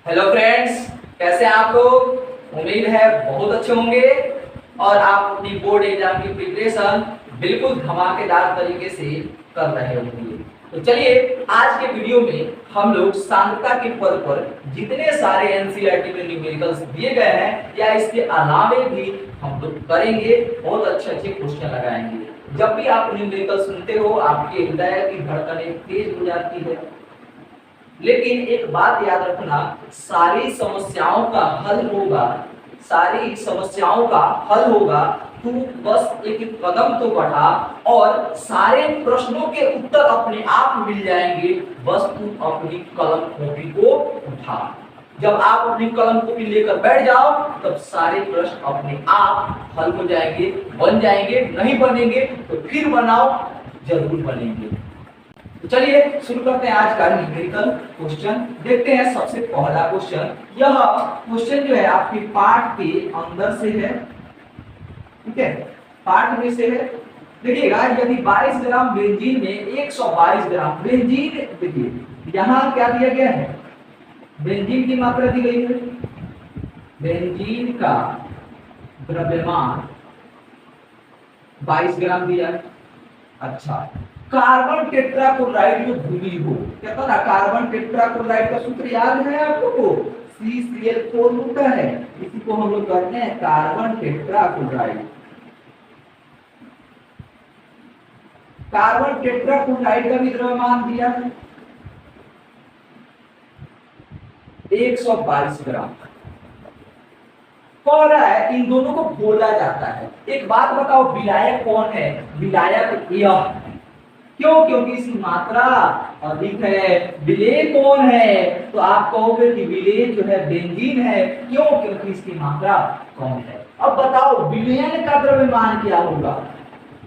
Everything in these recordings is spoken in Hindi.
हेलो फ्रेंड्स, कैसे हैं आप लोग। उम्मीद है बहुत अच्छे होंगे और आप अपनी बोर्ड एग्जाम की प्रिपरेशन बिल्कुल धमाकेदार तरीके से कर रहे होंगे। तो चलिए आज के वीडियो में हम लोग सांद्रता के पद पर जितने सारे एनसीईआरटी में न्यूमेरिकल्स दिए गए हैं या इसके अलावे भी हम लोग करेंगे, बहुत अच्छे अच्छे क्वेश्चन लगाएंगे। जब भी आप न्यूमेरिकल सुनते हो आपके हृदय की धड़कनें तेज हो जाती है, लेकिन एक बात याद रखना, सारी समस्याओं का हल होगा, सारी समस्याओं का हल होगा। तू बस एक एक कदम तो बढ़ा और सारे प्रश्नों के उत्तर अपने आप मिल जाएंगे। बस तू अपनी कलम कॉपी को उठा। जब आप अपनी कलम कॉपी लेकर बैठ जाओ तब सारे प्रश्न अपने आप हल हो जाएंगे, बन जाएंगे। नहीं बनेंगे तो फिर बनाओ, जरूर बनेंगे। तो चलिए शुरू करते हैं आज का न्यूमेरिकल क्वेश्चन। देखते हैं सबसे पहला क्वेश्चन। यह क्वेश्चन जो है आपके पाठ के अंदर से है, ठीक है, पाठ में से है। देखिएगा, यदि 22 ग्राम बेंजीन में 122 ग्राम बेंजीन, देखिए यहाँ क्या दिया गया है, बेंजीन की मात्रा दी गई है। बेंजीन का द्रव्यमान 22 ग्राम दिया है। अच्छा, कार्बन टेट्राक्लोराइड जो भूमि हो, कहता ना कार्बन टेट्राक्लोराइड का सूत्र याद है आप लोगों को, CCl4 होता है। इसी को हम लोग कहते हैं कार्बन टेट्राक्लोराइड। कार्बन टेट्राक्लोराइड का भी द्रव्यमान दिया है 122 ग्राम। कह रहा है इन दोनों को बोला जाता है। एक बात बताओ, विलायक कौन है? विलायक यह। क्यों? क्योंकि इसकी मात्रा अधिक है। विलेय कौन है? तो आप कहोगे कि विलेय जो है बेंजीन है। क्यों? क्योंकि इसकी मात्रा कम है। अब बताओ विलयन का द्रव्यमान क्या होगा?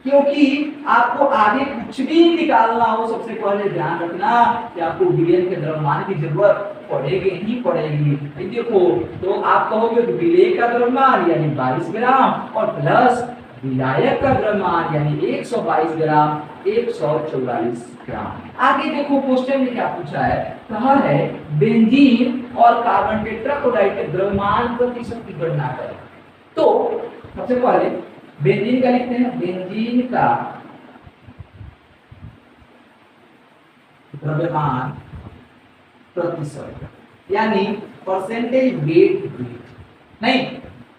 क्योंकि आपको आगे कुछ भी निकालना हो, सबसे पहले ध्यान रखना कि आपको विलयन के द्रव्यमान की जरूरत पड़ेगी ही पड़ेगी। देखो, तो आप कहोगे कि विलेय का द्रव्यमान यानी 22 ग्राम और प्लस विलायक का द्रव्यमान यानी 122 ग्राम 144 ग्राम। आगे देखो क्वेश्चन में क्या पूछा है, कहा है बेंजीन और कार्बन टेट्राक्लोराइड के द्रव्यमान प्रतिशत की गणना करें। तो सबसे पहले बेंजीन का लिखते हैं, बेंजीन का द्रव्यमान प्रतिशत यानी परसेंटेज वेट। नहीं,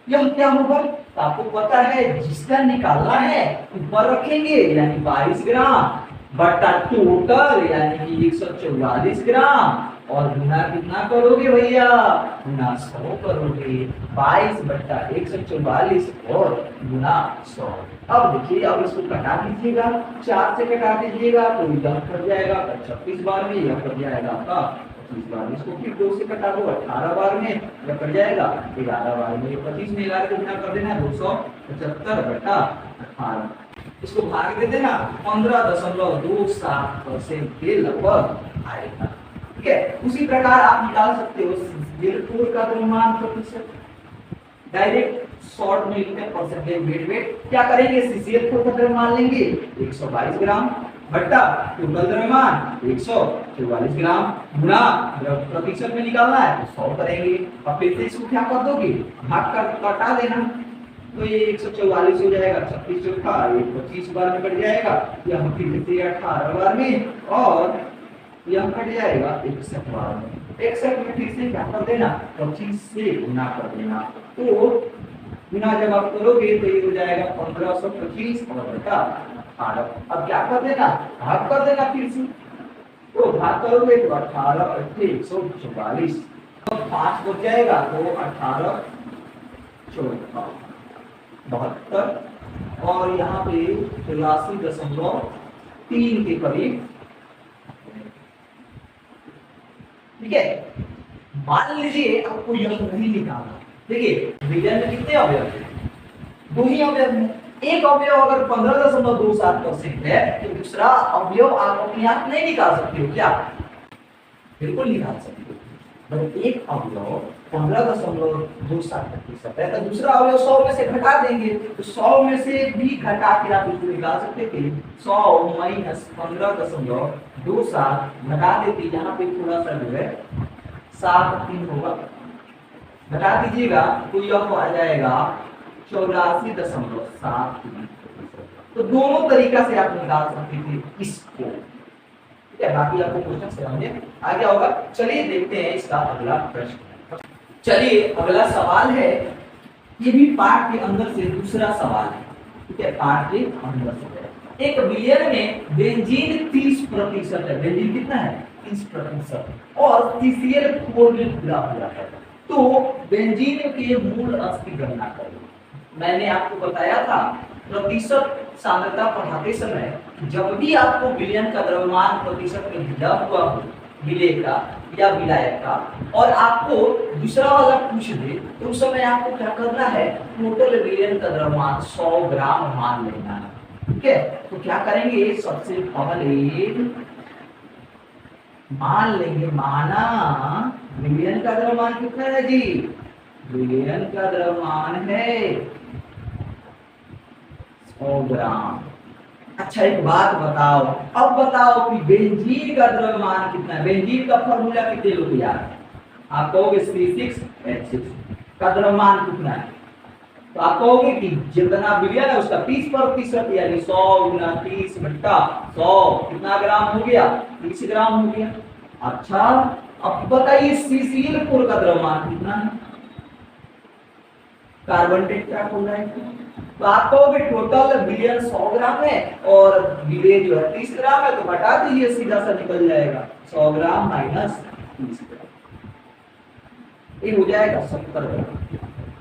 यह क्या होगा? तो आपको पता है जिसका निकालना है ऊपर रखेंगे यानी 22 ग्राम बटा टोटल यानी कि 144 ग्राम और गुना कितना करोगे भैया? गुना 100 करोगे। 22 बटा 144 और गुना 100। अब देखिए, अब इसको कटा दीजिएगा, 4 से कटा दीजिएगा तो यह कट जाएगा 26 बार में, यह कट जाएगा आपका 25 बार में। इसको फिर 2 से कटा दो 18 बार में, यह कट जाएगा 11 बार में। 25 में 11 को गुना कर देना 275 बटा 18। इसको भाग दे देना 15.27% के लगभग आएगा। ठीक है, उसी प्रकार आप निकाल सकते हो CCl4 का द्रव्यमान प्रतिशत। डायरेक्ट शॉर्ट में लिखते हैं परसेंटेज वेट। क्या करेंगे? CCl4 का द्रव्यमान लेंगे 122 ग्राम बटा टोटल द्रव्यमान 144 ग्राम गुणा प्रतिशत में निकालना है तो 100 करेंगे। और फिर से इसको क्या कर दोगे? भाग कर कटा देना तो ये 144 हो जाएगा, 36 चौथा 25 बार में कट जाएगा, यह फिर से 18 बार में और यह कट जाएगा 61 बार में। 61 में फिर से क्या कर देना? 25 से गुना कर देना। तो गुना जब आप करोगे तो ये हो जाएगा 1525 और बटा 18। अब क्या कर देना? भाग कर देना फिर से। तो भाग करोगे तो 18 × 144 तो 5 बच जाएगा तो 18 चौथा 72 और यहाँ पे 83.3 के करीब। ठीक है, मान लीजिए आपको यह नहीं निकालना। देखिए विलयन में कितने अवयव हैं? 2 ही अवयव हैं। एक अवयव अगर 15.27% है तो दूसरा अवयव आप अपने आप नहीं निकाल सकते हो क्या? बिल्कुल निकाल सकते हो। एक अवयव 15.27% है तो दूसरा अवयव 100 में से घटा देंगे तो 100 में से भी घटा के आप इसको निकाल सकते थे। 100 माइनस 15.27 घटा देते, यहाँ पे थोड़ा सा जो है 7 होगा, घटा दीजिएगा तो यह आ जाएगा 84.73। तो दोनों तरीका से आप निकाल सकते थे इसको, ठीक है। बाकी आपको क्वेश्चन समझ में आ गया होगा। चलिए देखते हैं इसका अगला प्रश्न। चलिए अगला सवाल है, ये भी पार्ट के अंदर से दूसरा सवाल है, ठीक है, पार्ट के अंदर से। एक बिलियन में बेंजीन 30% है, बेंजीन कितना है 30%, और CCl 4 में पूरा हो जाता है। तो बेंजीन के मूल अंश की गणना करें। मैंने आपको बताया था प्रतिशत सांद्रता पढ़ाते समय जब भी आपको विलयन का द्रव्यमान प्रतिशत में दिया हुआ हो विलेय का या विलायक का, और आपको दूसरा वाला पूछ दे, तो उस समय आपको क्या करना है, टोटल विलयन का द्रव्यमान 100 ग्राम मान लेना है, ठीक है। तो क्या करेंगे, सबसे पहले मान लेंगे, माना विलयन का द्रव्यमान कितना है जी, विलयन का द्रव्यमान है 100 ग्राम। अच्छा एक बात बताओ, अब बताओ कि बेंजीन का द्रव्यमान कितना है। बेंजीन का फॉर्मूला कितने लोग याद है, आप कहोगे C6H6 का द्रव्यमान कितना है, तो आप कहोगे कि जितना विलयन है उसका 30% यानी 100 गुना 30 बट्टा 100 कितना ग्राम हो गया, 30 ग्राम हो गया। अच्छा अब बताइए CCl4 का द्रव्यमान कितना है, कार्बन टेट्राक्लोराइड। तो आप कहोगे टोटल विलयन 100 ग्राम है और विलेय जो है 30 ग्राम है, तो बटा दीजिए, सीधा सा निकल जाएगा 100 ग्राम माइनस 30 ग्राम, ये हो जाएगा 70 ग्राम।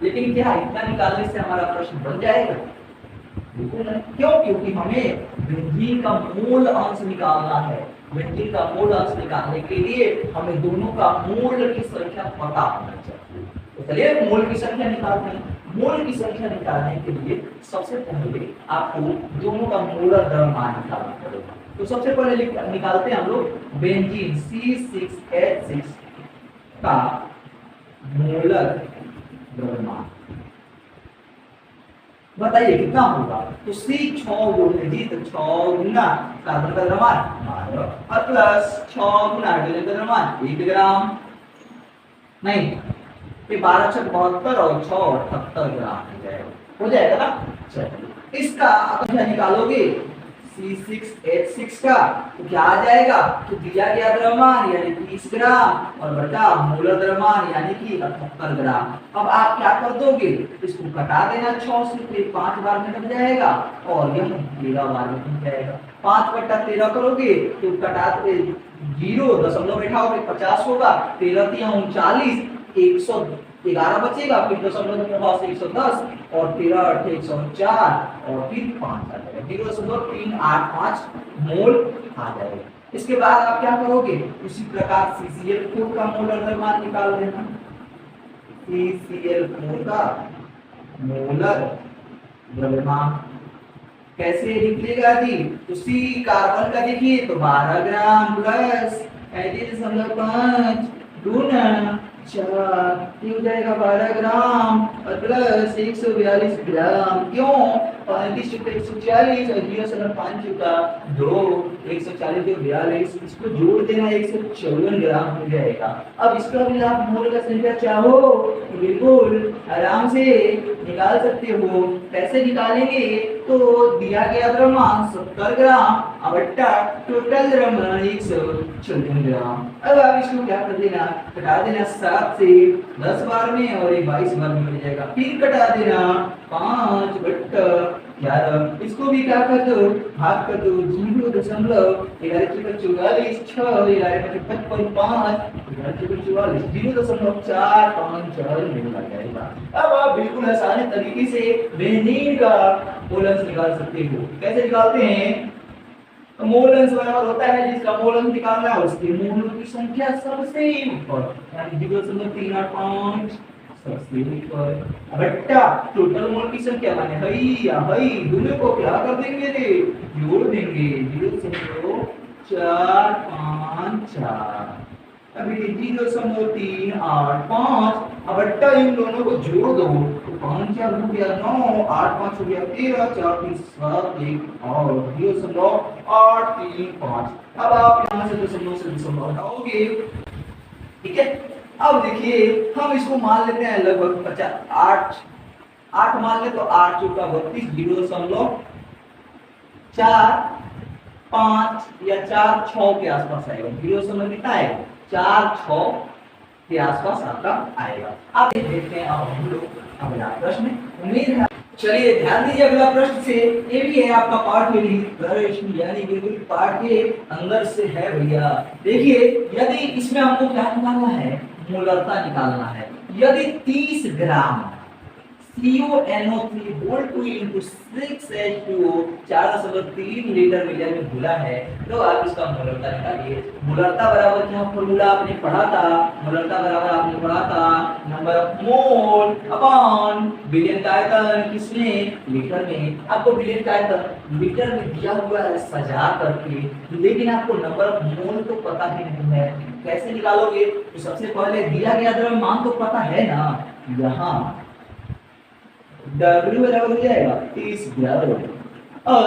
लेकिन क्या इतना निकालने से हमारा प्रश्न बन जाएगा, बिल्कुल नहीं। क्यों, क्योंकि हमें बेंजीन का मूल अंश निकालना है। बेंजीन का मूल अंश निकालने के लिए हमें दोनों का मूल की संख्या पता होना चाहिए। तो चलिए मूल की संख्या निकालते हैं। मूल की संख्या निकालने के लिए सबसे पहले आपको दोनों का मूल द्रव्यमान निकालना पड़ेगा। तो सबसे पहले निकालते हैं हम लोग बेंजीन C6H6 का मूलक द्रव्यमान, बताइए कितना होगा। तो C6 जोड़े जी, तो 6 गुना कार्बन का द्रव्यमान 12 और प्लस 6 गुना हाइड्रोजन का द्रव्यमान 1 ग्राम, नहीं ये 12 6 72 और 6 78 ग्राम हो जाएगा ना। चलिए इसका आप क्या निकालोगे, C6H6 का तो क्या आ जाएगा, तो दिया गया द्रव्यमान यानी 30 ग्राम और बटा मूल द्रव्यमान यानी कि 78 ग्राम। अब आप क्या कर दोगे, इसको कटा देना 6 से, 5 बार में कट जाएगा और यह 13 बार में कट जाएगा। 5 बटा 13 करोगे तो कटाते 0 दशमलव बैठाओगे 50 होगा, 13 3 39, 111 बचेगा, फिर दशमलव के पास 110 और 13 8 104 और फिर 5 आ जाएगा, 0.385 मोल आ जाएगा। इसके बाद आप क्या करोगे, उसी प्रकार CCl4 का मोलर द्रव्यमान निकाल लेना। CCl4 का मोलर द्रव्यमान कैसे निकलेगा जी, तो C कार्बन का देखिए तो 12 ग्राम प्लस 35.5 गुना 4 हो जाएगा 12 ग्राम और प्लस 142 ग्राम। क्यों, 35 × 140 और 0.5 का 2, 140 जो 42, इसको जोड़ देना 154 ग्राम हो जाएगा। अब इसका भी आप मोल का संख्या चाहो तो बिल्कुल आराम से निकाल सकते हो। कैसे निकालेंगे, तो दिया गया द्रव्यमान 70 ग्राम बट्टा टोटल द्रव्यमान 154 ग्राम। अब आप इसको क्या कर देना, कटा देना 7 से 10 बार में और 22 बार में मिल जाएगा, फिर कटा देना 5 बट्टा 11, इसको भी क्या कर दो, भाग कर दो 0.11 44 6 11 55 5 44 0.454 मिल जाएगा। अब आप बिल्कुल आसानी तरीके से बेंजीन का मूल अंश निकाल सकते हो। कैसे निकालते हैं, तो मूल अंश बराबर होता है जिसका मूल अंश निकालना है उसके मूल की संख्या सबसे ऊपर यानी 0.385 सबसे ऊपर बट्टा टोटल मोल की संख्या माने हई दोनों को क्या कर देंगे रे, जोड़ देंगे 0.454 अभी 0.385 बट्टा इन दोनों को जोड़ दो तो 5 4 हो गया 9 8 5 हो गया 13 4 3 7 1 और 0.835। अब आप यहां से दशमलव हटाओगे, ठीक है। अब देखिए हम इसको मान लेते हैं लगभग 50 8 8 मान ले तो 8 चौका 32 0.4 5 या 4 6 के आसपास आएगा। 0 कितना आएगा 4 6 के आसपास आपका आएगा। अब देखते हैं अब हम लोग अगला प्रश्न। उम्मीद है चलिए ध्यान दीजिए अगला प्रश्न से। ये भी है आपका पार्ट में प्रश्न, यानी बिल्कुल पार्ट के अंदर से है भैया। देखिए यदि इसमें हमको क्या निकालना है, मूलरता निकालना है। यदि 30 ग्राम CuNO3 बोल 2 into 6H2O 4.3 लीटर मीटर में घुला है, तो आप इसका मूलरता निकालिए। मूलरता बराबर क्या फॉर्मूला आपने पढ़ा था, मूलरता बराबर आपने पढ़ा था number of mole upon billion का आयतन, किसमें लीटर में। आपको बिलियन का आयतन लीटर में दिया हुआ है सजा करके, लेकिन आपको नंबर ऑफ मोल तो पता ही नहीं है, कैसे निकालोगे। तो सबसे पहले दिया गया द्रव्यमान तो पता है ना, यहाँ W बराबर हो जाएगा 30 ग्राम और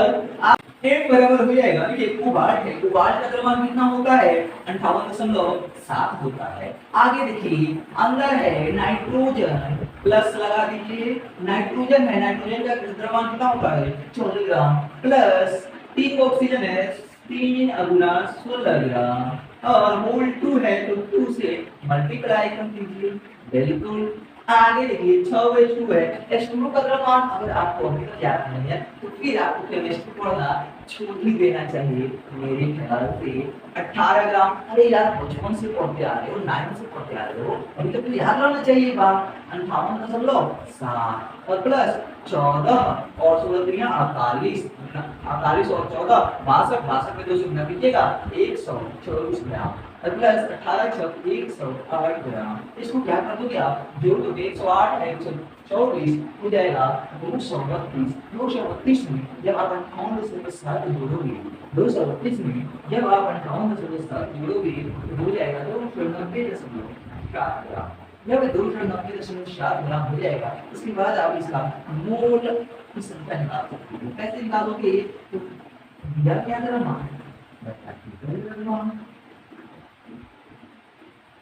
M बराबर हो जाएगा, देखिए कोबाल्ट है, कोबाल्ट का द्रव्यमान कितना होता है 58.7 होता है। आगे देखिए अंदर है नाइट्रोजन, प्लस लगा दीजिए, नाइट्रोजन है, नाइट्रोजन का द्रव्यमान कितना होता है 14 ग्राम, प्लस 3 ऑक्सीजन है 3 गुना 16 ग्राम, और मोल 2 है तो 2 से मल्टीप्लाई कर दीजिए, बिल्कुल। आगे देखिए 6H2 है, H2O का द्रव्यमान अगर आपको अभी तक याद नहीं है तो फिर आपको केमिस्ट्री पढ़ना छोड़ ही देना चाहिए मेरे ख्याल से। 18 ग्राम, अरे यार बचपन से पढ़ते आ रहे हो, 9 से पढ़ते आ रहे हो, अभी तक तो याद रहना चाहिए बात। 58.7 और प्लस 14 और 16 48, 48 और 14 62, 62 में 2 से गुना कीजिएगा 124 ग्राम, प्लस 18 छक 108 ग्राम। इसको क्या कर दोगे आप, जोड़ दोगे 108 है 124 हो जाएगा 232। 232 में जब आप 58.7 जोड़ोगे, 232 में जब आप 58.7 जोड़ोगे तो हो जाएगा 290.7 ग्राम। जब 290.7 ग्राम हो जाएगा इसके बाद आप इसका मोल की संख्या निकाल सकते हो। कैसे निकालोगे, तो दिया क्या द्रव्यमान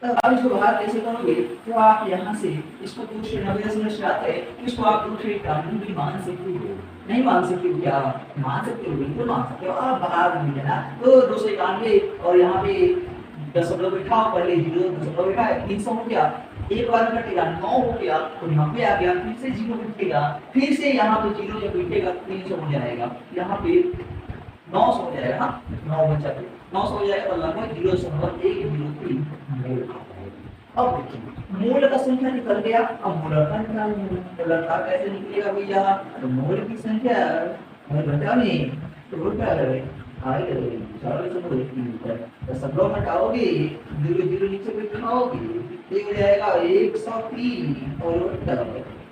अब इसको बाहर कैसे करोगे, तो आप यहाँ से इसको 290.7 है, इसको आप दूसरे कानून भी मान सकते हो, नहीं मान सकते हो क्या, मान सकते हो, बिल्कुल मान सकते हो। आप बाहर नहीं ना तो 291 और यहाँ पे दशमलव बैठा, पहले 0 दशमलव बैठा है 300 हो गया, एक बार कटेगा 9 हो गया तो 90 आ गया, फिर से 0 बैठेगा, फिर से यहाँ पे 0 जब बैठेगा 300 हो जाएगा, यहाँ पे 900 हो जाएगा, 9 बचा 900 हो जाएगा, तो लगभग 0.103 मोल। अब देखिए मोल का संख्या निकल गया, अब मूलरता निकालनी है। मूलरता कैसे निकलेगा भैया, तो मोल की संख्या घटा नहीं तो क्या करेंगे, आगे दशमलव हटाओगे, 0 नीचे बैठाओगे, ये हो जाएगा 103 और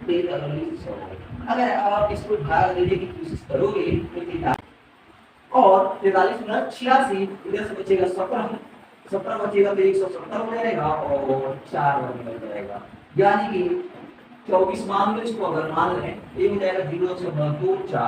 4300। अगर आप इसको भाग देने की कोशिश करोगे तो और 43 गुना 86, इधर से बचेगा 17 बचेगा तो 170 हो जाएगा और 4 बन जाएगा, यानी कि 24 मान लो इसको, अगर मान लें ये हो जाएगा 0.24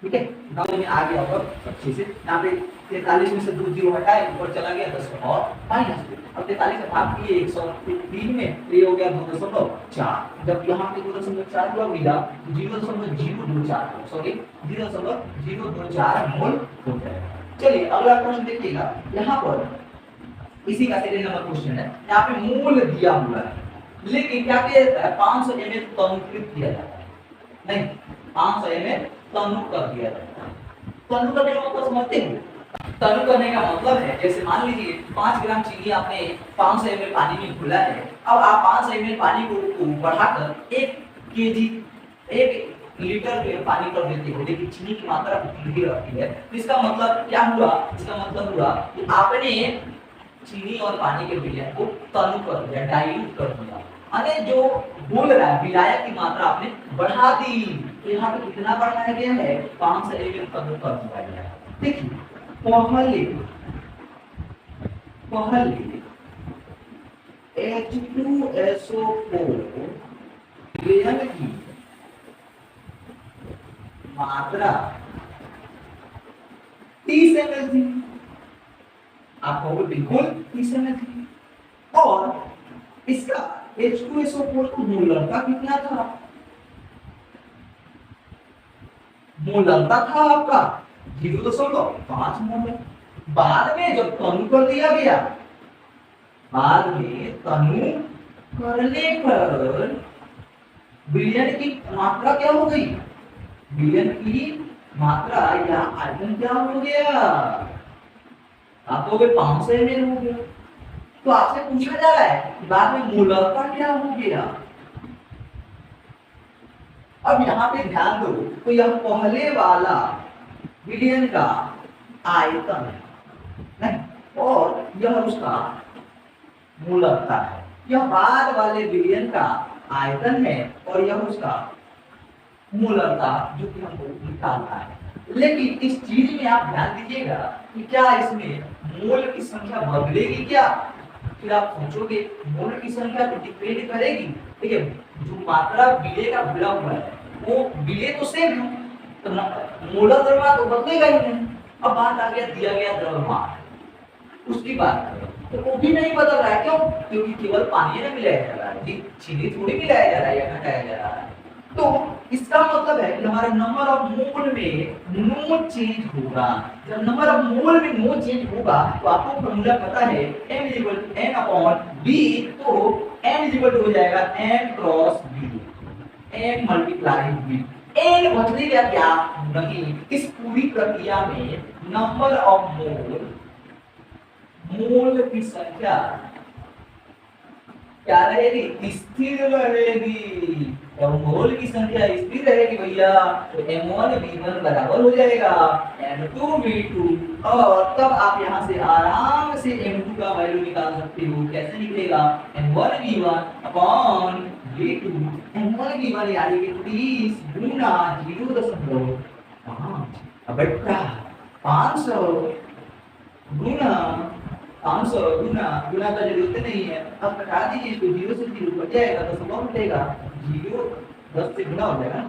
ठीक है। गाँव में आ गया होगा अच्छे से, यहाँ पे 43 में से 2 0 हटाए, ऊपर चला गया 10 और माइनस, अब 43 से भाग किए 103 में, ये हो गया 2.4, जब यहाँ पे 2.4 हुआ मिला 0.024, सॉरी 0.024 मोल हो जाएगा। चलिए अगला प्रश्न देखिएगा, यहाँ पर इसी का सेकंड नंबर क्वेश्चन है, यहाँ पे मोल दिया हुआ है, लेकिन क्या किया जाता है 500 ml तनुकृत किया जाता है, नहीं 500 ml तनु कर दिया जाता है। तनु करने का मतलब समझते हैं, तनु करने का मतलब है जैसे मान लीजिए 5 ग्राम चीनी आपने 500 ml पानी में घुला है, अब आप 500 ml पानी को बढ़ाकर 1 kg 1 लीटर में पानी कर देते हो, लेकिन चीनी की मात्रा उतनी रहती है। तो इसका मतलब क्या हुआ, इसका मतलब हुआ कि आपने चीनी और पानी के विलयन को तनु कर दिया, डाइल्यूट कर दिया, अरे जो बोल रहा है विलायक की मात्रा आपने बढ़ा दी। तो यहाँ पे कितना बढ़ाया गया है 500 ml तनु कर दिया गया है। देखिए पहले H2SO4 विलयन की मात्रा 30 ml थी, आपको बिल्कुल 30 ml थी, इसका H2SO4 का मोलरता कितना था? मोलरता था आपका 0.5 मोलर। बाद में जब तनु कर दिया गया, बाद में तनु करने पर विलयन की मात्रा क्या हो गई? विलयन की मात्रा या आयतन क्या हो गया? आप तो 500 ml हो गया। तो आपसे पूछा जा रहा है कि बाद में मोलरता क्या हो गया। अब यहाँ पे ध्यान दो, तो यह पहले वाला विलयन का आयतन है नहीं, और यह उसका मोलरता है। यह बाद वाले विलयन का आयतन है और यह उसका मोलरता जो कि हमको निकालना है। लेकिन इस चीज में आप ध्यान दीजिएगा कि क्या इसमें मोल की संख्या बदलेगी क्या? फिर आप सोचोगे मोल की संख्या तो डिपेंड करेगी। देखिए जो मात्रा विलय का भिड़ा हुआ है वो विलय तो सेम है, तो मोलर द्रव्यमान तो बदलेगा ही नहीं। अब बात आ गया दिया गया द्रव्यमान, उसकी बात करें तो वो भी नहीं बदल रहा है। क्यों? क्योंकि केवल पानी में मिलाया जा रहा है, चीनी थोड़ी मिलाया जा रहा है या घटाया जा रहा है। तो इसका मतलब है कि हमारा नंबर ऑफ मोल में नो चेंज होगा। जब नंबर ऑफ मोल में नो चेंज होगा तो आपको फॉर्मूला पता है m = n/b, तो m हो जाएगा m cross b, m × b। n बदलेगा क्या? नहीं, इस पूरी प्रक्रिया में नंबर ऑफ मोल की संख्या क्या रहेगी? स्थिर रहेगी। और मोल की संख्या स्थिर रहेगी भैया तो m1v1 बराबर हो जाएगा m2v2, और तब आप यहाँ से आराम से m2 का वैल्यू निकाल सकते हो। कैसे निकलेगा? m1v1 अपॉन v2, m1v1 यानी कि 30 गुना 0.5 बटा 500 गुना 500 गुना का जरूरत नहीं है। अब घटा दीजिए इसको, 0 से 0 कट जाएगा तो 100 मिलेगा, 0 10 से गुना हो जाएगा।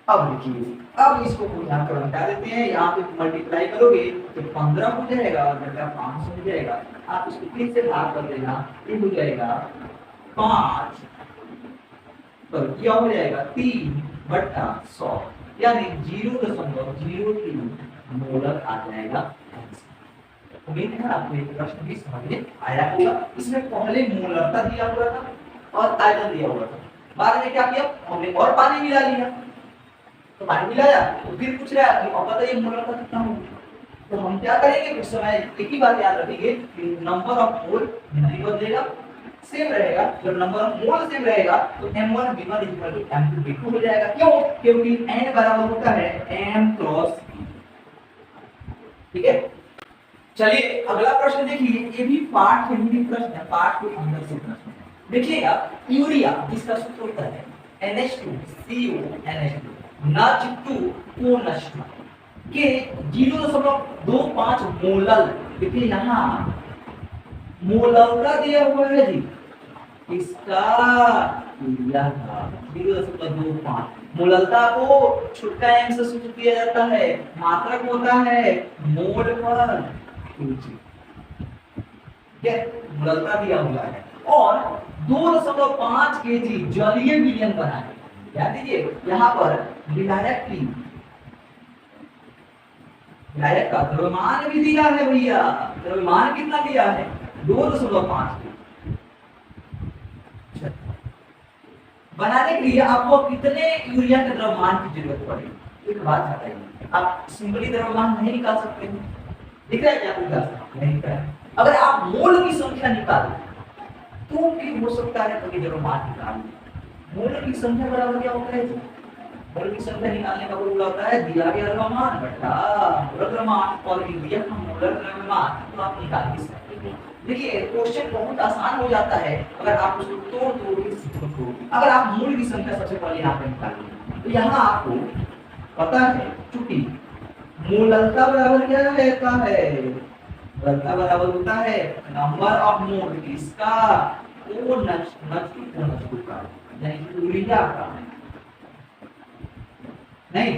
अब देखिए, अब इसको यहाँ पर हटा देते हैं, यहाँ पे मल्टीप्लाई करोगे तो 15 हो जाएगा और घटा 500 हो जाएगा। आप इसको फिर से भाग कर देना, ये हो जाएगा 5, तो क्या हो जाएगा 3/100 यानी 0.03 मोलर आ जाएगा। उम्मीद है आपको एक प्रश्न भी समझ में आया होगा। इसमें पहले मोलरता दिया हुआ था और आयतन दिया हुआ था, बाद में क्या किया हमने और पानी मिला लिया। तो पानी मिलाया तो फिर पूछ रहा है अब बताइए मोलरता कितना होगा। तो हम क्या करेंगे उस समय एक ही बात याद रखेंगे कि नंबर ऑफ मोल नहीं बदलेगा, सेम रहेगा। जब नंबर ऑफ मोल सेम रहेगा तो m1v1 = m2v2 हो जाएगा। क्यों? क्योंकि n बराबर होता है m क्रॉस b। ठीक है, चलिए अगला प्रश्न देखिए, ये भी पाठ के ही प्रश्न है, पाठ के अंदर से प्रश्न है। देखिएगा यूरिया जिसका सूत्र होता है NH2CONH2 NH2O नष्ट के 0.25 मोलल। देखिए यहाँ मोललता दिया हुआ है जी, इसका यूरिया का 0.25 मोललता को छोटा m से सूचित किया जाता है, मात्रक होता है मोल पर kg। ठीक है, मोललता दिया हुआ है और 2.5 kg जलीय विलयन बना है। ध्यान दीजिए यहाँ पर विलायक की विलायक का द्रव्यमान भी दिया है भैया। द्रव्यमान कितना दिया है? 2.5 बनाने के लिए आपको कितने यूरिया के द्रव्यमान की जरूरत पड़ेगी? एक बात बताइए, आप सिंपली द्रव्यमान नहीं निकाल सकते हैं, दिख रहा है क्या? नहीं दिख रहा है। अगर आप मोल की संख्या निकालें तो भी हो सकता है कभी द्रव्यमान निकाल। मोल की संख्या बराबर क्या होता है? मोल की संख्या निकालने का फॉर्मूला होता है दिया गया द्रव्यमान बटा मोलर द्रव्यमान, और दिया गया मोलर द्रव्यमान तो आप निकाल ही सकते हैं। देखिए क्वेश्चन बहुत आसान हो जाता है अगर आप उसको तोड़ के सीखो तो। अगर आप मूल की संख्या सबसे पहले यहाँ पे निकालिए तो यहाँ आपको पता है चूंकि मोललता बराबर क्या रहता है? मोललता बराबर होता है नंबर ऑफ मोल किसका? ओ नष्ट का यानी यूरिया का नहीं,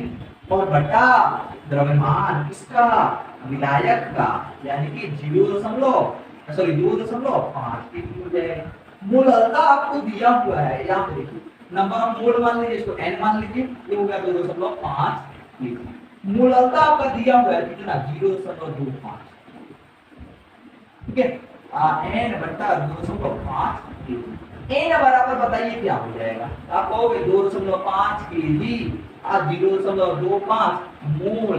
और बटा द्रव्यमान किसका? विलायक का यानी कि 2.5 हो जाएगा। मोलरता आपको दिया हुआ है, यहाँ पे देखिए नंबर ऑफ मोल मान लीजिए, इसको n मान लीजिए, ये हो गया 2.5 लीटर। मोलरता आपका दिया हुआ है कितना 0.25, ठीक है, n बटा 2.5 n बराबर बताइए क्या हो जाएगा। आप कहोगे 2.5 केजी और 0.25 मोल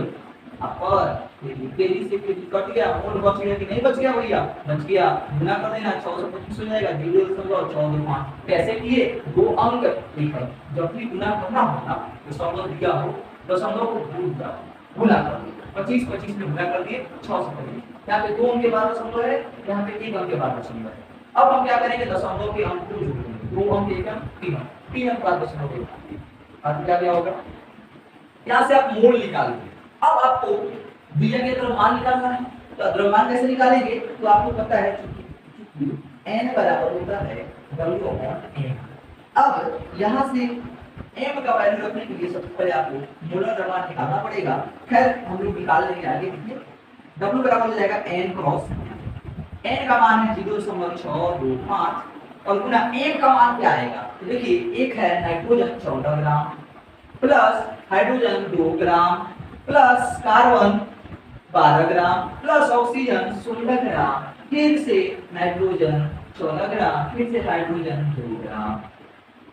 अपर केजी से केजी कट गया, मोल बच गया कि नहीं बच गया भैया, बच गया, गुना कर देना 625 हो जाएगा 0.145। कैसे किए, दो अंक लिखा, जब भी गुना करना होगा दशमलव दिया हो दशमलव को भूल जाओ, गुना कर दो 25 25 में गुना कर दिए 625। यहाँ पे 2 अंक के बाद दशमलव है, यहाँ पे 1 अंक के बाद दशमलव है। अब हम क्या करेंगे, दशमलव के अंक को जोड़ेंगे, 2 अंक 1 अंक 3 अंक, 3 अंक बाद दशमलव के बाद क्या होगा, यहाँ से आप मोल निकालेंगे। अब आपको दिया गया द्रव्यमान निकालना है, तो द्रव्यमान कैसे निकालेंगे, तो आपको पता है n बराबर होता है W/m। अब यहाँ से m का वैल्यू रखने के लिए सबसे पहले आपको मोलर द्रव्यमान निकालना पड़ेगा। खैर हम लोग निकाल लेंगे आगे, देखिए W बराबर हो जाएगा n क्रॉस, n का मान है 0.625 और गुना m का मान क्या आएगा, तो देखिए एक है nitrogen 14 gram plus hydrogen 2 gram plus carbon 12 gram plus oxygen 16 ग्राम, फिर से नाइट्रोजन 14 ग्राम, फिर से हाइड्रोजन 2 ग्राम।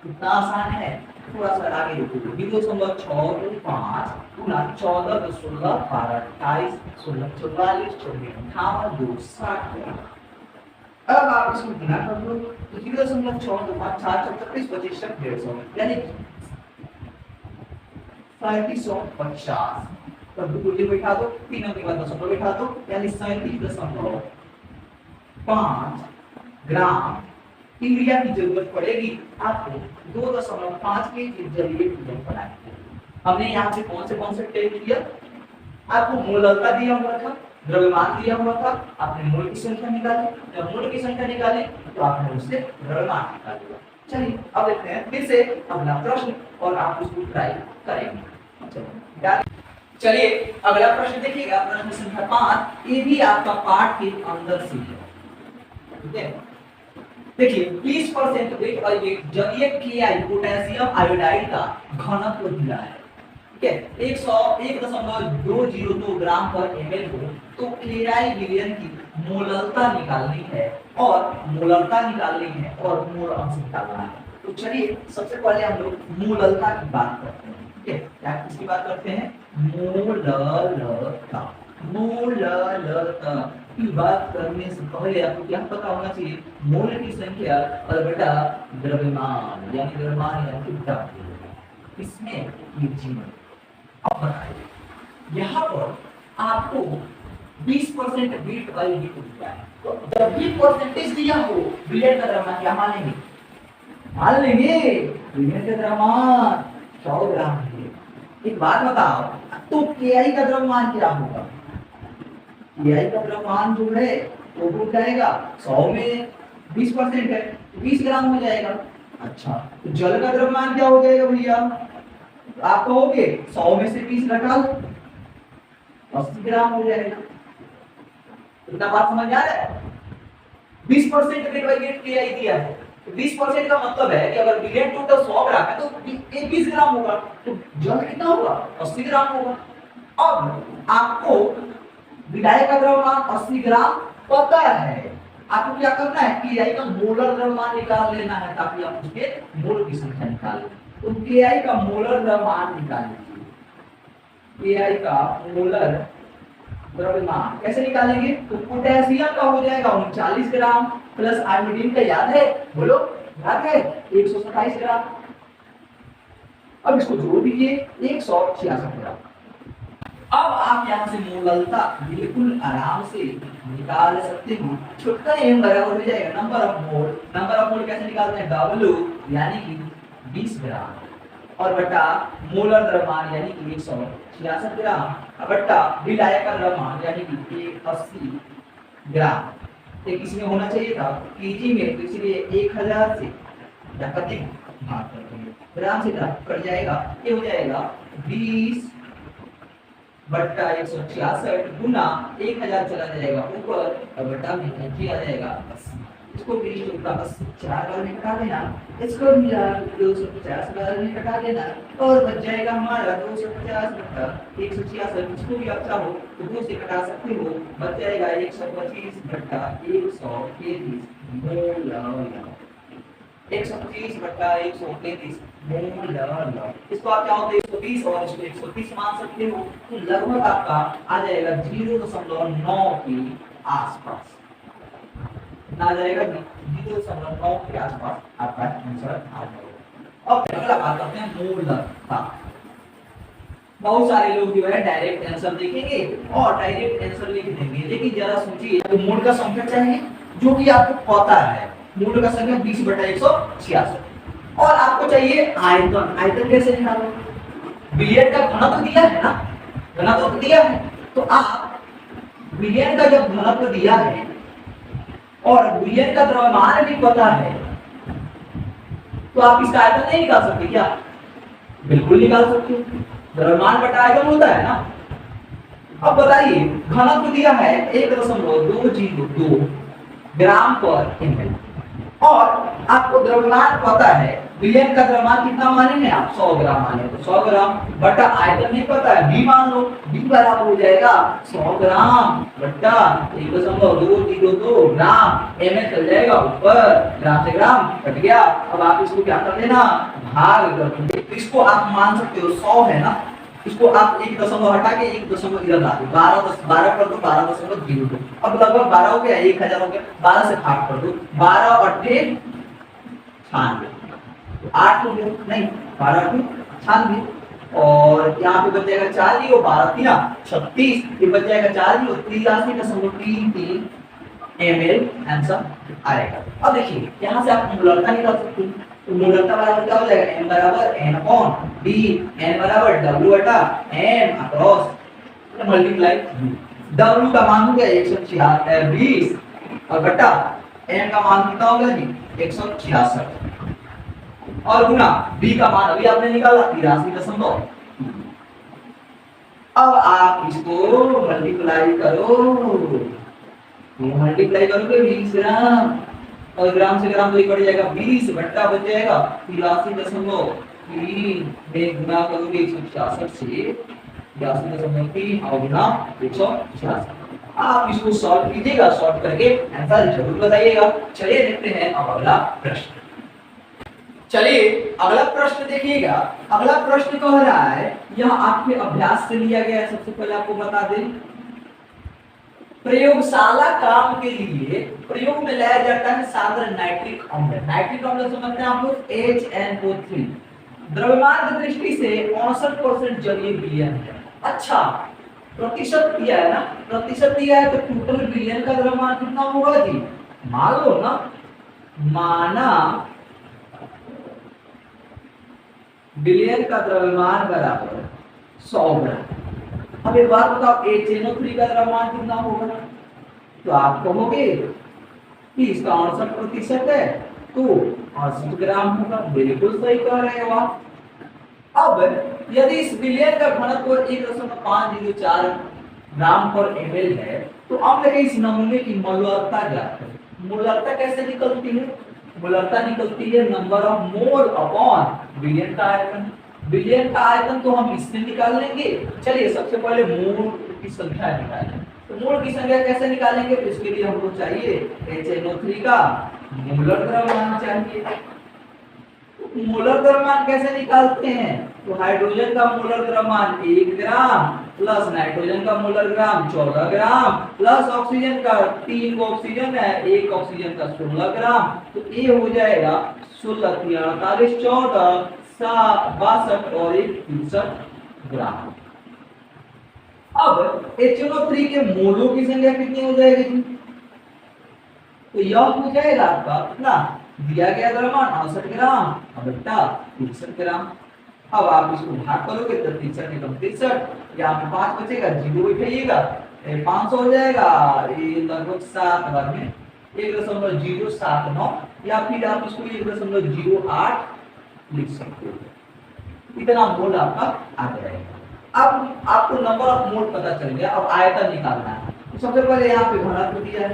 कितना आसान है, थोड़ा सा आगे देखिए 0.625 गुना 14 + 16 12 28 16 44 24 58 2 60 ग्राम। अब आप इसको गुना कर दो तो 0.625 4 36 25 150 यानी 3750। तब दूसरे बैठा दो, 3 अंक के बाद दशमलव बैठा दो, यानी 37.5 ग्राम यूरिया की जरूरत पड़ेगी आपको 2.5 के जरिए वजन बनाने। हमने यहाँ से कौन से टेस्ट किया, आपको मोलरता दिया हुआ था, द्रव्यमान दिया हुआ था, आपने मोल की संख्या निकाली, जब मोल की संख्या निकाली तो आपने उससे द्रव्यमान निकाला। चलिए अब देखते हैं फिर से अगला प्रश्न और आप उसको ट्राई करेंगे। चलिए अगला प्रश्न देखिएगा, प्रश्न संख्या 5, ये भी आपका पाठ के अंदर से है, ठीक है। देखिए 20% वेट और वेट जलीय KI पोटेशियम आयोडाइड का घनत्व दिया है, ठीक है, 101.202 ग्राम पर ml हो, तो KI विलयन की मोलरता निकालनी है और मोलरता निकालनी है और मोल अंश निकालना है। तो चलिए सबसे पहले हम लोग मोलरता की बात करते हैं, ठीक है, क्या किसकी बात करते हैं, मोलरता। मोलरता की बात करने से पहले आपको क्या पता होना चाहिए, मोल की संख्या और बटा द्रव्यमान यानी द्रव्यमान यानी द्रव्य, इसमें ये जीवन। अब बताइए यहाँ पर आपको 20% वेट वाली हीट दिया है, तो जब भी परसेंटेज दिया हो विलयन का द्रव्यमान क्या मान लेंगे, मान लेंगे विलयन का द्रव्यमान 100 ग्राम है। एक बात बताओ, तो KI का द्रव्यमान क्या होगा, KI का द्रव्यमान जो है वो हो जाएगा 100 में 20% है 20 ग्राम हो जाएगा। अच्छा तो जल का द्रव्यमान क्या हो जाएगा भैया, आप कहोगे 100 में से 20 घटा लो 80 ग्राम हो जाएगा। इतना बात समझ आ रहा है, 20% वेट बाय वेट KI दिया है, 20% का मतलब है कि अगर विलयन टोटल 100 ग्राम है तो 20 ग्राम होगा, तो जल कितना होगा 80 ग्राम होगा। अब आपको विलायक का द्रव्यमान 80 ग्राम पता है, आपको क्या करना है KI का मोलर द्रव्यमान निकाल लेना है ताकि आप उसके मोल की संख्या निकाल लें। तो KI का मोलर द्रव्यमान निकाल लीजिए, KI का मोलर द्रव्यमान कैसे निकालेंगे, तो पोटेशियम का हो जाएगा 39 ग्राम प्लस आयोडीन का याद है, बोलो याद है 127 ग्राम। अब इसको जोड़ दीजिए 166 ग्राम। अब आप यहाँ से मोलरता बिल्कुल आराम से निकाल सकते हो, छोटा m बराबर हो जाएगा number of mole. Number of mole कैसे निकालते हैं, W यानी कि 20 ग्राम और बटा मोलर द्रव्यमान यानी कि 166 ग्राम बटा विलायक का द्रव्यमान यानी कि 80 ग्राम। एक इसमें होना चाहिए था केजी में, तो इसलिए 1000 से या प्रति भाग करते हैं, ग्राम से ग्राम कट जाएगा, ये हो जाएगा 20 बट्टा 166 गुना 1000 चला जाएगा ऊपर और बट्टा में आ जाएगा 80। इसको 20 का 4 बार में कटा देना, इसको भी 250 बार में कटा देना और बच जाएगा हमारा 250 बटा 166। इसको भी आप चाहो तो 2 से कटा सकते हो, बच जाएगा 125 बटा 133 मोल। 125 बटा 133 मोल। इसको आप चाहो तो 120 और इसको 130 मान सकते हो, तो लगभग आपका आ जाएगा 0.9 के आसपास आ जाएगा, 0.9 के आसपास आपका आंसर आ जाएगा। अब अगला बात करते हैं मूलता। बहुत सारे लोग जो है डायरेक्ट आंसर देखेंगे और डायरेक्ट आंसर लिख देंगे, लेकिन जरा सोचिए तो मूल का संख्या चाहिए जो कि आपको पता है, मूल का संख्या 20 बटा 166 और आपको चाहिए आयतन। आयतन कैसे निकालो? बिलियन का घनत्व दिया है ना, घनत्व दिया है, तो आप बिलियन का जब घनत्व दिया है और बिलियन का द्रव्यमान भी पता है, तो आप इसका आयतन नहीं निकाल सकते क्या? बिल्कुल निकाल सकते हो, द्रव्यमान बटा आयतन होता है ना। अब बताइए घनत्व दिया है 1.202 ग्राम पर ml और आपको द्रव्यमान पता है, बिलियन का द्रव्यमान कितना माने हैं आप? 100 ग्राम माने, तो 100 ग्राम बटा आयतन नहीं पता है, b मान लो, b बराबर हो जाएगा 100 ग्राम बटा 1.202 ग्राम ml चल जाएगा ऊपर, ग्राम से ग्राम कट गया। अब आप इसको क्या कर देना, भाग कर देंगे, तो इसको आप मान सकते हो 100 है ना, इसको आप 1 दशमलव हटा के 1 दशमलव इधर ला दो, 12 कर दो, 12.02। अब लगभग 12 हो गया, 1000 हो गया, 12 से भाग कर दो, 12 और 8 96, 8 हो गया नहीं, 12 96 और यहाँ पे बच जाएगा 4 जीरो, 12 3 36, ये बच जाएगा 4 जीरो 83.33 ml आंसर आएगा। अब देखिए यहाँ से आप मूलता निकाल सकते हैं, तो मूलता बराबर क्या हो जाएगा? m बराबर n अपॉन d, n बराबर w बटा m अक्रॉस मल्टीप्लाई w का मान हो गया 120 और बटा m का मान कितना होगा जी? 166 और गुना b का मान अभी आपने निकाला 83.। अब आप इसको मल्टीप्लाई करो, मल्टीप्लाई करोगे 20 ग्राम और ग्राम से ग्राम तो कट जाएगा, 20 बट्टा बच जाएगा 83.3 में गुना करोगे 166 से 83.3 और गुना 166। आप इसको सॉल्व कीजिएगा, सॉल्व करके आंसर जरूर बताइएगा। चलिए देखते हैं अब अगला प्रश्न। चलिए अगला प्रश्न देखिएगा। अगला प्रश्न कह रहा है, यह आपके अभ्यास से लिया गया है। सबसे पहले आपको बता दें, प्रयोगशाला काम के लिए प्रयोग में लाया जाता है साधारण नाइट्रिक अम्ल। नाइट्रिक अम्ल समझते हैं आप लोग, HNO3। द्रव्यमान की दृष्टि से 69% जलीय विलयन है। अच्छा प्रतिशत दिया है ना, प्रतिशत दिया है, तो टोटल विलयन का द्रव्यमान कितना होगा जी? मान लो ना, माना विलयन का द्रव्यमान बराबर 100 ग्राम। अब एक बात बताओ, HNO3 का द्रव्यमान कितना होगा? तो आप कहोगे कि इसका 68% है, तो 80 ग्राम होगा। बिल्कुल सही कह रहे हो आप। अब यदि इस विलयन का घनत्व 1.504 ग्राम पर ml है, तो अब लगे इस नमूने की मोलरता ज्ञात करें। मोलरता कैसे निकलती है? मोलरता निकलती है नंबर ऑफ मोल अपॉन विलयन का आयतन। विलयन का आयतन तो हम इससे निकाल लेंगे। चलिए सबसे पहले मोल की संख्या निकालें। तो मोल की संख्या कैसे निकालेंगे? तो इसके लिए हमको चाहिए HNO3 का मोलर द्रव्यमान चाहिए। तो मोलर द्रव्यमान कैसे निकालते हैं? तो हाइड्रोजन का मोलर द्रव्यमान 1 ग्राम प्लस नाइट्रोजन का मोलर ग्राम 14 ग्राम प्लस ऑक्सीजन का 3 ऑक्सीजन है, 1 ऑक्सीजन का 16 ग्राम, तो ये हो जाएगा 16 3 48 14 62 और 63 ग्राम। अब HNO3 के मोलों की संख्या कितनी हो जाएगी? तो यह हो जाएगा आपका कितना दिया गया द्रव्यमान 68 ग्राम बटा 63 ग्राम। अब आप इसको भाग करोगे तो 63 निकल 63, यहाँ पे 5 बचेगा, 0 उठाइएगा 500 हो जाएगा, ये लगभग 7 बार में 1.079 या फिर आप इसको 1.08 लिख सकते हो। इतना मोल आपका आ जाएगा। अब आपको नंबर ऑफ मोल पता चल गया। अब आयतन निकालना है। तो सबसे पहले यहाँ पे घनत्व दिया है,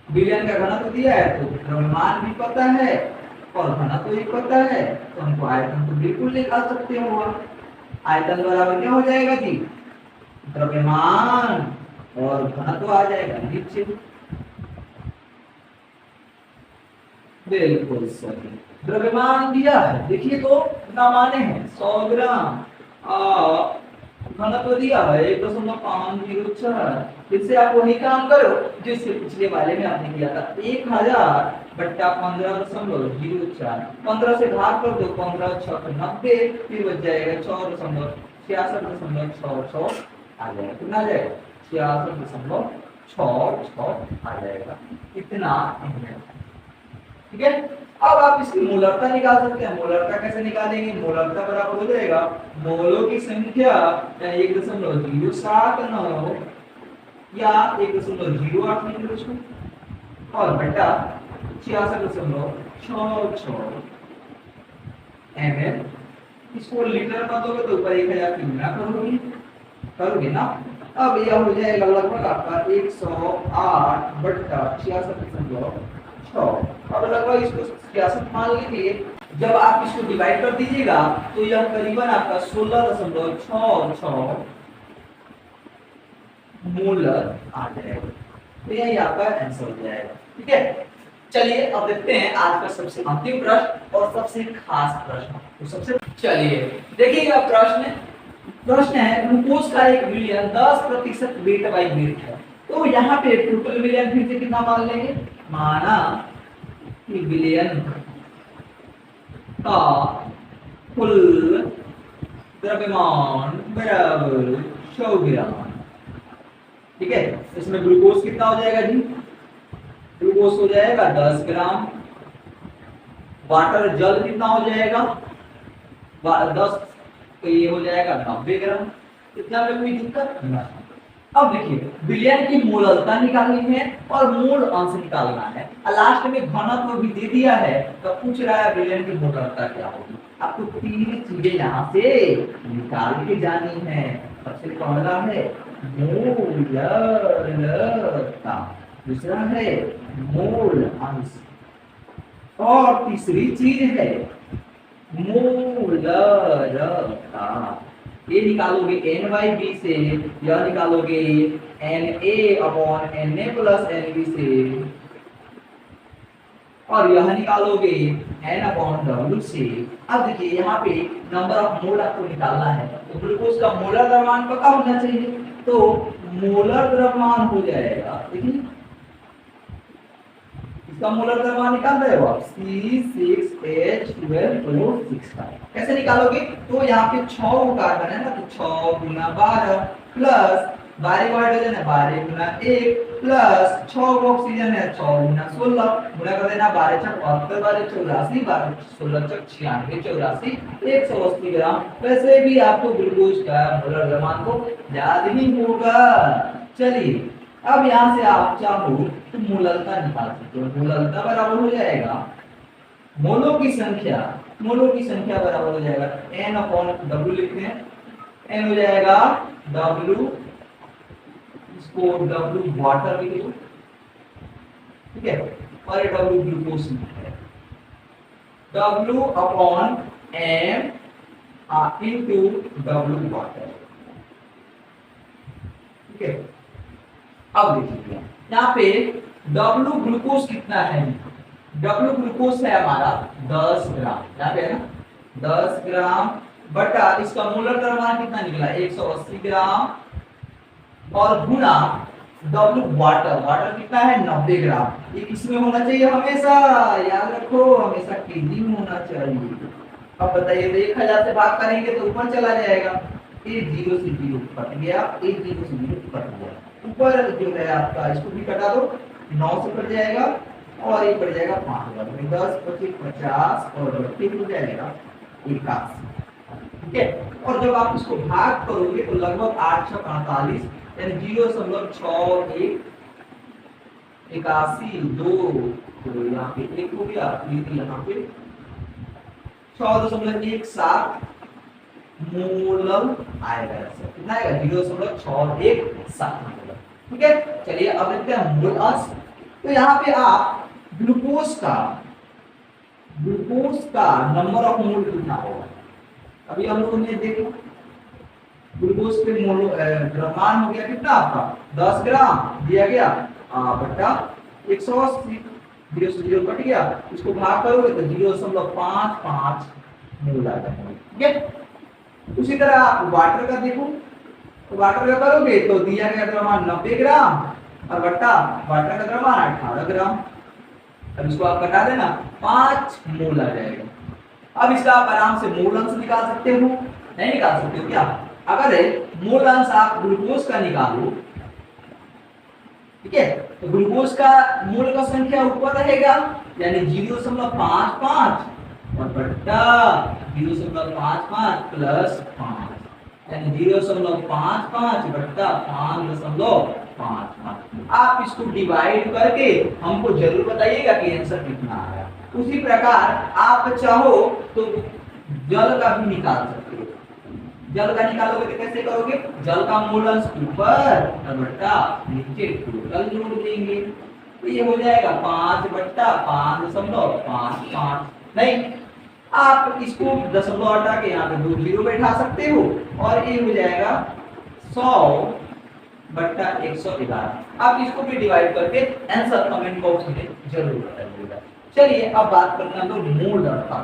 बिलियन का घनत्व दिया है तो द्रव्यमान भी पता है और घनत्व भी पता है, तो हमको आयतन तो बिल्कुल निकाल सकते हो। आयतन बराबर क्या हो जाएगा जी, द्रव्यमान और घनत्व आ जाएगा नीचे। बिल्कुल सही। द्रव्यमान दिया है, देखिए तो कितना माने हैं 100 ग्राम, घनत्व दिया है 1.504। इससे आप वही काम करो जिससे पिछले वाले में आपने किया था, 1000 बट्टा 15.04, 15 से भाग कर दो, 15 6 90, फिर बच जाएगा 66.66 आ जाएगा। कितना आ जाएगा 66.66 आ जाएगा, इतना। ठीक है, अब आप इसकी मोलरता निकाल सकते हैं। मोलरता कैसे निकालेंगे, मोलरता बराबर हो जाएगा मोलों की संख्या 1.079 या 1.08 लिख लो इसको, और बटा 66.66 ml। इसको लीटर में दोगे तो ऊपर 1000 की गुणा करोगे ना। अब यह हो जाएगा लगभग आपका 108 बट्टा 66.66। अब लगभग इसको 66 मान लीजिए। जब आप इसको डिवाइड कर दीजिएगा तो यह करीबन आपका 16.66 मोलर आ जाएगा। तो यही आपका आंसर हो जाएगा। ठीक है, चलिए अब देखते हैं आज का सबसे अंतिम प्रश्न और सबसे खास प्रश्न। तो सबसे चलिए देखिएगा प्रश्न है ग्लूकोज का एक विलयन 10% वेट बाई वेट है। तो यहाँ पे टोटल विलयन फिर से कितना मान लेंगे, माना कि विलयन का कुल द्रव्यमान बराबर 100 ग्राम। ठीक है, इसमें ग्लूकोज कितना हो जाएगा जी, ग्लूकोज हो जाएगा 10 ग्राम, वाटर जल कितना हो जाएगा 10, तो ये हो जाएगा 90 ग्राम। इतना में कोई दिक्कत नहीं। अब देखिए विलयन की मोललता निकालनी है और मोल अंश निकालना है, और लास्ट में घनत्व भी दे दिया है। तो पूछ रहा है विलयन की मोललता क्या होगी। आपको तीन चीजें यहाँ से निकाल के जानी है। सबसे पहला है मोललता, दूसरा है मोल अंश, और तीसरी चीज है मोलरता। ये निकालोगे n/b से, यह निकालोगे Na/Na प्लस Nb से, और यह निकालोगे N/W से। अब देखिए यहाँ पे नंबर ऑफ मोल आपको निकालना है, तो ग्लूकोज का मोलर द्रव्यमान पता होना चाहिए। तो मोलर द्रव्यमान हो जाएगा, देखिए इसका मोलर द्रव्यमान निकाल रहे हो आप C6H12O6। कैसे निकालोगे, तो यहाँ पे 6 कार्बन है ना, तो 6 गुना 12 प्लस 12 को हाइड्रोजन है 12 गुना 1 प्लस 6 ऑक्सीजन है 6 गुना 16, गुना कर देना 12 छक 72, 12 84, 12 16 छक 96 84, 180 ग्राम। वैसे भी आपको ग्लूकोज का मोलर द्रव्यमान को याद ही होगा। चलिए अब यहाँ से आप चाहो तो मोललता निकाल सकते हो। मोललता बराबर हो जाएगा मोलों की संख्या बराबर हो जाएगा N/W लिखते हैं, N हो जाएगा W, इसको W वाटर लिख लो, ठीक है, और ये W ग्लूकोज है, W/M into W वाटर। ठीक है, अब देखिए यहाँ पे W ग्लूकोज कितना है, W ग्लूकोज है हमारा 10 ग्राम, यहाँ पे है ना 10 ग्राम बटा इसका मोलर द्रव्यमान कितना निकला 180 ग्राम, और गुना W वाटर कितना है 90 ग्राम। ये किसमें होना चाहिए, हमेशा याद रखो, हमेशा केजी में होना चाहिए। अब बताइए 1000 से भाग करेंगे तो ऊपर चला जाएगा, ये 0 से 0 कट गया, ये 0 से 0 कट गया, ऊपर जो है आपका इसको भी कटा दो, 9 से कट जाएगा और ये पड़ जाएगा 5000 में, 10 25 50 और 30 हो जाएगा 81। ठीक है, और जब आप इसको भाग करोगे तो लगभग 8 6 48 यानी 0.61 81 2, तो यहाँ पे 1 हो गया, यहाँ पे 6.17 मोलर आएगा। कितना आएगा 0.617 मोलर। ठीक है, चलिए अब देखते हैं मोल अंश। तो यहाँ पे आप ग्लूकोज का नंबर ऑफ मोल कितना होगा, अभी हम लोगों ने देखा ग्लूकोज के मोल द्रव्यमान हो गया कितना आपका 10 ग्राम दिया गया बटा 180, 0 से 0 कट गया, इसको भाग करोगे तो 0.55 मोल आ जाएगा। ठीक है, उसी तरह आप वाटर का देखो, तो वाटर का करोगे तो दिया गया द्रव्यमान 90 ग्राम और बट्टा वाटर का द्रव्यमान 18 ग्राम। अब इसको आप घटा देना 5 मोल आ जाएगा। अब इसका आप आराम से मोल अंश निकाल सकते हो, नहीं निकाल सकते हो क्या? अगर मोल अंश आप ग्लूकोज का निकालो, ठीक है, तो ग्लूकोज का मोल का संख्या ऊपर रहेगा यानी 0.55 और बट्टा 0.55 प्लस 5 यानी 0.55 बट्टा 5.55। आप इसको डिवाइड करके हमको जरूर बताइएगा कि आंसर कितना आया। उसी प्रकार आप चाहो तो जल का भी निकाल सकते हो। जल का निकालोगे तो कैसे करोगे? जल का मोल अंश ऊपर और बट्टा नीचे टोटल जोड़ देंगे, तो ये हो जाएगा 5 बट्टा 5.55। नहीं, आप इसको दशमलव हटा के यहाँ पे 2 जीरो बैठा सकते हो और ये हो जाएगा 100 बट्टा 111। आप इसको भी डिवाइड करके आंसर कमेंट बॉक्स में जरूर बताइएगा। चलिए अब बात करते हैं हम लोग मोल अर्था।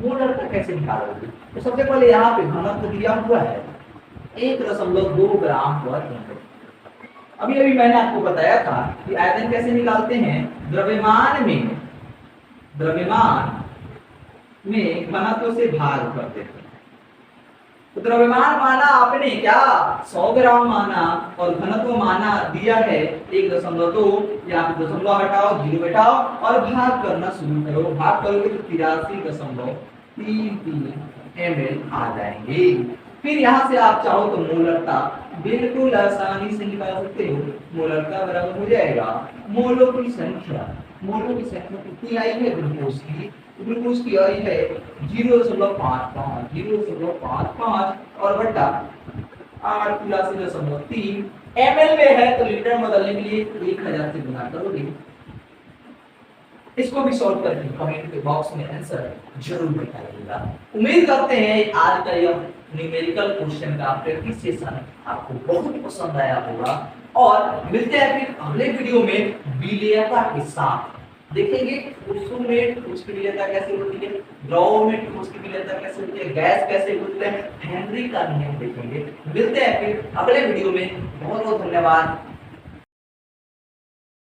मोल अर्था कैसे निकालोगे? तो सबसे पहले यहाँ पे घनत्व दिया हुआ है 1.2 ग्राम पर लीटर। अभी अभी मैंने आपको बताया था कि आयतन कैसे निकालते हैं, द्रव्यमान में घनत्व से भाग करते हैं। तो द्रव्यमान माना आपने क्या 100 ग्राम माना और घनत्व माना दिया है 1.2, यहाँ पे दशमलव हटाओ 0 बैठाओ और भाग करना शुरू करो। भाग करोगे तो 83.33 ml आ जाएंगे। फिर यहाँ से आप चाहो तो मोलरता बिल्कुल आसानी से निकाल सकते हो। मोलरता बराबर हो जाएगा मोलों की संख्या कितनी आई है ग्लूकोज की आई है 0.55 और बट्टा 83.3 ml में है तो लीटर में बदलने के लिए 1000 से गुना करोगे। इसको भी सॉल्व करके कमेंट बॉक्स में आंसर जरूर बताइएगा। उम्मीद करते हैं आज का यह न्यूमेरिकल क्वेश्चन का प्रैक्टिस सेशन आपको बहुत पसंद आया होगा और मिलते हैं फिर अगले वीडियो में विलेयता के साथ। देखेंगे ठोसों में ठोस की विलेयता कैसे होती है, द्रव में ठोस की विलेयता कैसे होती है, गैस कैसे होते हैं, हेनरी का नियम देखेंगे। मिलते हैं फिर अगले वीडियो में। बहुत बहुत धन्यवाद।